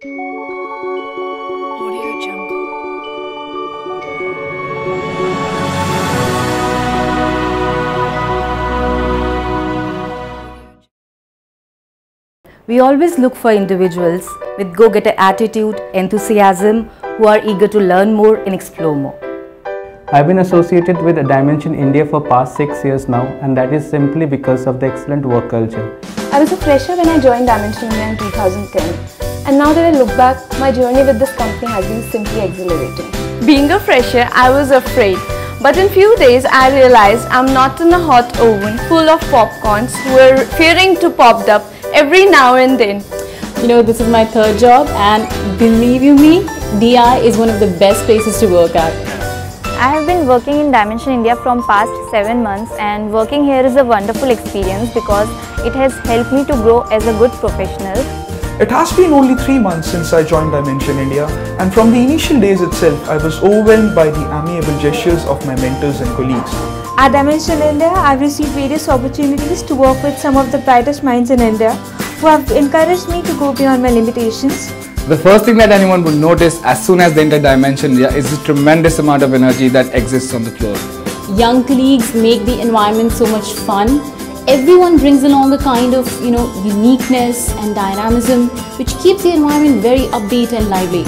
Audio Jungle. We always look for individuals with go-getter attitude, enthusiasm, who are eager to learn more and explore more. I've been associated with Dimension India for past 6 years now, and that is simply because of the excellent work culture. I was a fresher when I joined Dimension India in 2010, and now that I look back, my journey with this company has been simply exhilarating. Being a fresher, I was afraid. But in few days, I realized I'm not in a hot oven full of popcorns who are fearing to pop up every now and then. You know, this is my third job, and believe you me, DI is one of the best places to work at. I have been working in Dimension India from past 7 months, and working here is a wonderful experience because it has helped me to grow as a good professional. It has been only 3 months since I joined Dimension India, and from the initial days itself, I was overwhelmed by the amiable gestures of my mentors and colleagues. At Dimension India, I've received various opportunities to work with some of the brightest minds in India who have encouraged me to go beyond my limitations. The first thing that anyone would notice as soon as they enter Dimension India is the tremendous amount of energy that exists on the floor. Young colleagues make the environment so much fun. Everyone brings along a kind of, uniqueness and dynamism which keeps the environment very upbeat and lively.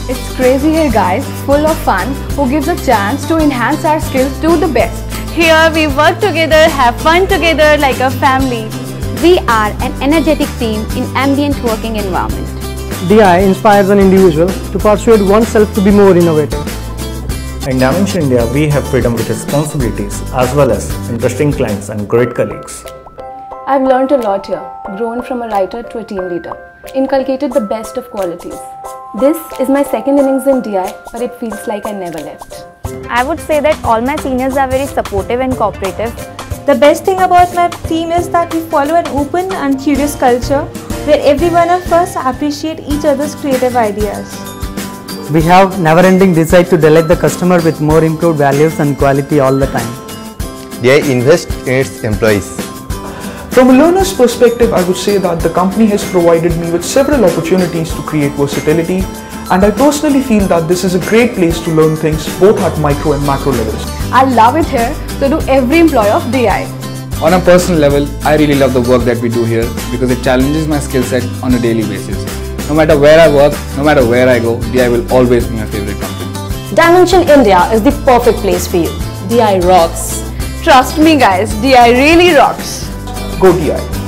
It's crazy here, guys, full of fun, who gives a chance to enhance our skills to the best. Here we work together, have fun together like a family. We are an energetic team in ambient working environment. DI inspires an individual to persuade oneself to be more innovative. In Dimension India, we have freedom with responsibilities as well as interesting clients and great colleagues. I've learned a lot here, grown from a writer to a team leader, inculcated the best of qualities. This is my second innings in DI, but it feels like I never left. I would say that all my seniors are very supportive and cooperative. The best thing about my team is that we follow an open and curious culture where every one of us appreciate each other's creative ideas. We have never-ending desire to delight the customer with more improved values and quality all the time. DI invests in its employees. From a learner's perspective, I would say that the company has provided me with several opportunities to create versatility, and I personally feel that this is a great place to learn things both at micro and macro levels. I love it here, so do every employee of DI. On a personal level, I really love the work that we do here because it challenges my skill set on a daily basis. No matter where I work, no matter where I go, DI will always be my favorite company. Dimension India is the perfect place for you. DI rocks. Trust me, guys, DI really rocks. Go DI.